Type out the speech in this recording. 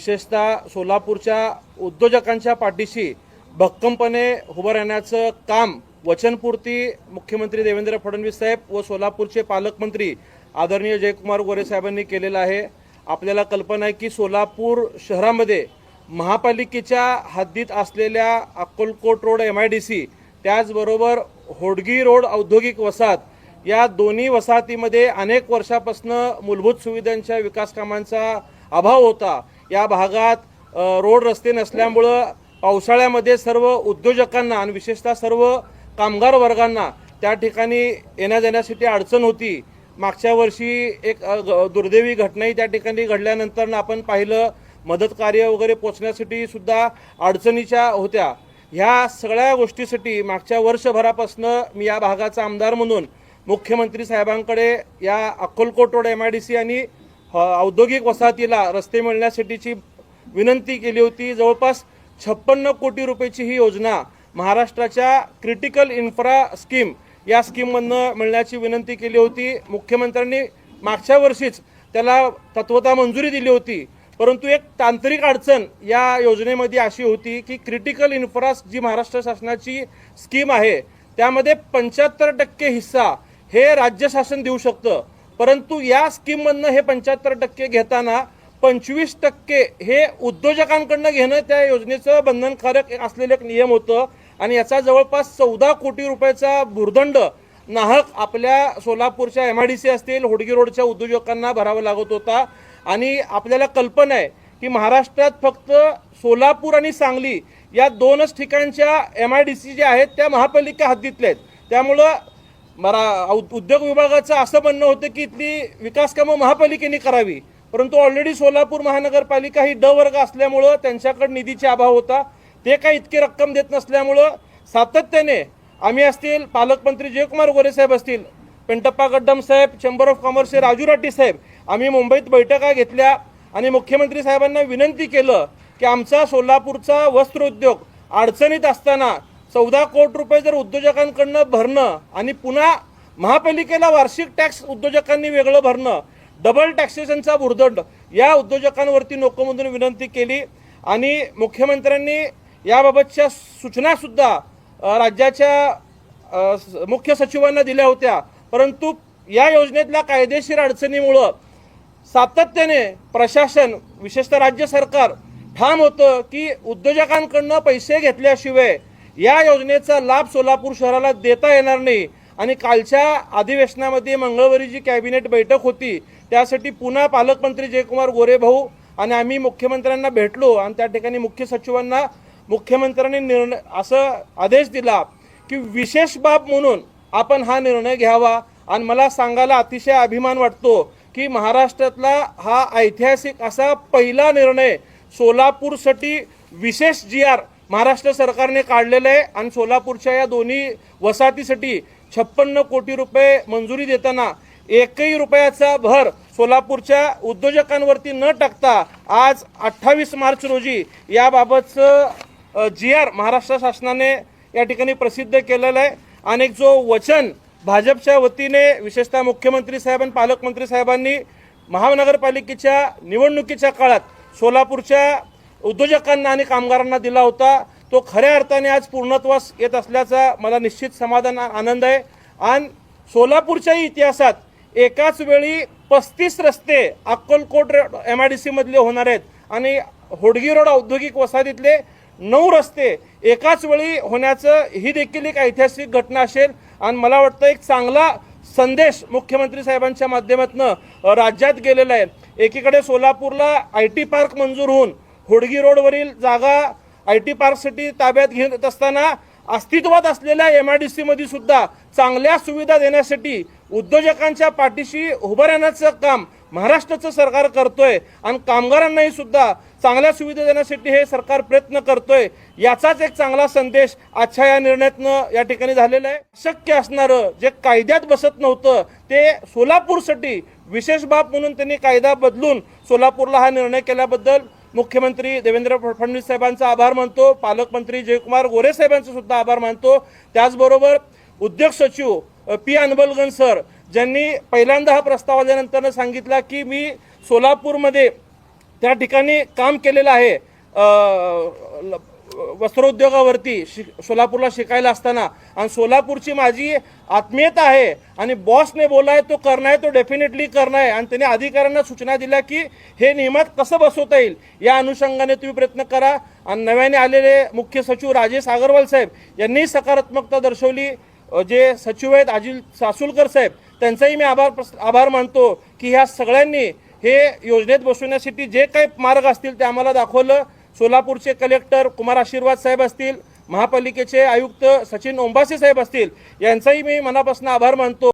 विशेषतः सोलापूरच्या उद्योजकांच्या पाठीशी भक्कमपणे उभं राहण्याचं काम वचनपूर्ती मुख्यमंत्री देवेंद्र फडणवीस साहेब व सोलापूरचे पालकमंत्री आदरणीय जयकुमार गोरे साहेबांनी केलेलं आहे। आपल्याला कल्पना आहे की सोलापूर शहरामध्ये महापालिकेच्या हद्दीत असलेल्या अक्कलकोट रोड MIDC त्याचबरोबर होडगी रोड औद्योगिक वसाहत या दोन्ही वसाहतीमध्ये अनेक वर्षापासून मूलभूत सुविधांच्या विकास कामांचा अभाव होता। या भागात रोड रस्ते नसल्यामुळे पावसाळ्यामध्ये सर्व उद्योजकांना आणि विशेषतः सर्व कामगार वर्गांना त्या ठिकाणी येण्या जाण्यासाठी अडचण होती। मागच्या वर्षी एक दुर्दैवी घटनाही त्या ठिकाणी घडल्यानंतर आपण पाहिलं मदत कार्य वगैरे पोहोचण्यासाठी सुद्धा अडचणीच्या होत्या। ह्या सगळ्या गोष्टीसाठी मागच्या वर्षभरापासून मी या भागाचा आमदार म्हणून मुख्यमंत्री साहेबांकडे या अक्कलकोट रोड MIDC आणि औद्योगिक वसाहतीला रस्ते मिळण्यासाठीची विनंती केली होती। जवळपास 56 कोटी रुपयाची ही योजना महाराष्ट्राच्या क्रिटिकल इन्फ्रा स्कीम या स्कीममधनं मिळण्याची विनंती केली होती। मुख्यमंत्र्यांनी मागच्या वर्षीच त्याला तत्वतः मंजुरी दिली होती, परंतु एक तांत्रिक अडचण या योजनेमध्ये अशी होती की क्रिटिकल इन्फ्रा जी महाराष्ट्र शासनाची स्कीम आहे त्यामध्ये 75% हिस्सा हे राज्य शासन देऊ शकतं, परंतु या स्कीममधनं हे 75% घेताना 25% हे उद्योजकांकडनं घेणं त्या योजनेचं बंधनकारक असलेलं एक नियम होतं आणि याचा जवळपास 14 कोटी रुपयाचा भुर्दंड नाहक आपल्या सोलापूरच्या MIDC असतील होडगी रोडच्या उद्योजकांना भरावा लागत होता। आणि आपल्याला कल्पना आहे की महाराष्ट्रात फक्त सोलापूर आणि सांगली या दोनच ठिकाणच्या MIDC जे आहेत त्या महापालिका हद्दीतल्या आहेत। त्यामुळं उद्योग विभागाचं असं म्हणणं होतं की इथली विकास कामं महापालिकेने करावी, परंतु ऑलरेडी सोलापूर महानगरपालिका ही ड वर्ग असल्यामुळं त्यांच्याकडे निधीचा अभाव होता। ते काही इतकी रक्कम देत नसल्यामुळं सातत्याने आम्ही असतील, पालकमंत्री जयकुमार गोरे साहेब असतील, पेंटप्पा गड्डम साहेब, चेंबर ऑफ कॉमर्सचे राजू राठी साहेब, आम्ही मुंबईत बैठका घेतल्या आणि मुख्यमंत्री साहेबांना विनंती केलं की आमचा सोलापूरचा वस्त्रोद्योग अडचणीत असताना 14 कोटी रुपये जर उद्योजकांकडनं भरणं आणि पुन्हा महापालिकेला वार्षिक टॅक्स उद्योजकांनी वेगळं भरणं, डबल टॅक्सेशनचा भुर्दंड या उद्योजकांवरती नको म्हणून विनंती केली आणि मुख्यमंत्र्यांनी याबाबतच्या सूचना सुद्धा राज्याच्या मुख्य सचिवांना दिल्या होत्या, परंतु या योजनेतल्या कायदेशीर अडचणीमुळं सातत्याने प्रशासन विशेषतः राज्य सरकार ठाम होतं की उद्योजकांकडनं पैसे घेतल्याशिवाय या योजनेचा लाभ सोलापूर शहराला देता येणार नाही। आणि कालच्या अधिवेशनामध्ये मंगळवारी जी कॅबिनेट बैठक होती त्यासाठी पुन्हा पालकमंत्री जयकुमार गोरे भाऊ आणि आम्ही मुख्यमंत्र्यांना भेटलो आणि त्या ठिकाणी मुख्य सचिवांना मुख्यमंत्र्यांनी असं आदेश दिला की विशेष बाब म्हणून आपण हा निर्णय घ्यावा। आणि मला सांगायला अतिशय अभिमान वाटतो की महाराष्ट्रातला हा ऐतिहासिक असा पहिला निर्णय सोलापूरसाठी विशेष GR महाराष्ट्र सरकारने काढलेलं आहे आणि सोलापूरच्या या दोन्ही वसाहतीसाठी 56 कोटी रुपये मंजुरी देताना एकही रुपयाचा भर सोलापूरच्या उद्योजकांवरती न टाकता आज 28 मार्च रोजी याबाबतचं GR महाराष्ट्र शासनाने या ठिकाणी प्रसिद्ध केलेलं आहे। आणि जो वचन भाजपच्या वतीने विशेषतः मुख्यमंत्री साहेब आणि पालकमंत्री साहेबांनी महानगरपालिकेच्या निवडणुकीच्या काळात सोलापूरच्या उद्योजकांना आणि कामगारांना दिला होता तो खऱ्या अर्थाने आज पूर्णत्वास येत असल्याचा मला निश्चित समाधान आनंद आहे। आणि सोलापूरच्या इतिहासात एकाच वेळी 35 रस्ते अक्कलकोट MIDC मधले होणार आहेत आणि होडगी रोड औद्योगिक वसाहतीतले 9 रस्ते एकाच वेळी होण्याचं ही देखील एक ऐतिहासिक घटना असेल। आणि मला वाटतं एक चांगला संदेश मुख्यमंत्री साहेबांच्या माध्यमातून राज्यात गेलेला आहे। एकीकडे सोलापूरला IT पार्क मंजूर होऊन होडगी रोडवरील जागा IT पार्कसाठी ताब्यात घेत असताना अस्तित्वात असलेल्या MIDC मध्ये सुद्धा चांगल्या सुविधा देण्यासाठी उद्योजकांच्या पाठीशी उभं राहण्याचं काम महाराष्ट्राचं सरकार करतोय आणि कामगारांनाही सुद्धा चांगल्या सुविधा देण्यासाठी हे सरकार प्रयत्न करतोय। याचाच एक चांगला संदेश आजच्या या निर्णयातनं या ठिकाणी झालेला आहे। शक्य असणारं जे कायद्यात बसत नव्हतं ते सोलापूरसाठी विशेष बाब म्हणून त्यांनी कायदा बदलून सोलापूरला हा निर्णय केल्याबद्दल मुख्यमंत्री देवेंद्र फडणवीस साहेबांचा आभार मानतो, पालकमंत्री जयकुमार गोरे साहेबांचा सुद्धा आभार मानतो। त्याचबरोबर उद्योग सचिव P अनबलगन सर ज्यांनी पहिल्यांदा हा प्रस्ताव आल्यानंतर सांगितला की मी सोलापूरमध्ये त्या ठिकाणी काम केलेलं आहे. वस्त्रोद्योगावरती सोलापूरला शिकायला असताना, आणि सोलापूरची माझी आत्मीयता आहे आणि बॉसने बोलाय तो करणार, तो डेफिनेटली करणार. आणि त्यांनी अधिकाऱ्यांना सूचना दिल्या की हे नियमात कसं बसवता येईल, या अनुषंगाने तुम्ही प्रयत्न करा. आणि नव्याने आलेले मुख्य सचिव राजेश अग्रवाल साहेब यांनी सकारात्मकता दर्शवली. जे सचिव आहेत अजिल सासुलकर साहेब, त्यांचाही मी आभार मानतो की ह्या सगळ्यांनी हे योजनेत बसवण्यासाठी जे काही मार्ग असतील ते आम्हाला दाखवलं. सोलापूरचे कलेक्टर कुमार आशीर्वाद साहेब असतील, महापालिकेचे आयुक्त सचिन ओंबासे साहेब असतील, यांचाही मी मनापासून आभार मानतो.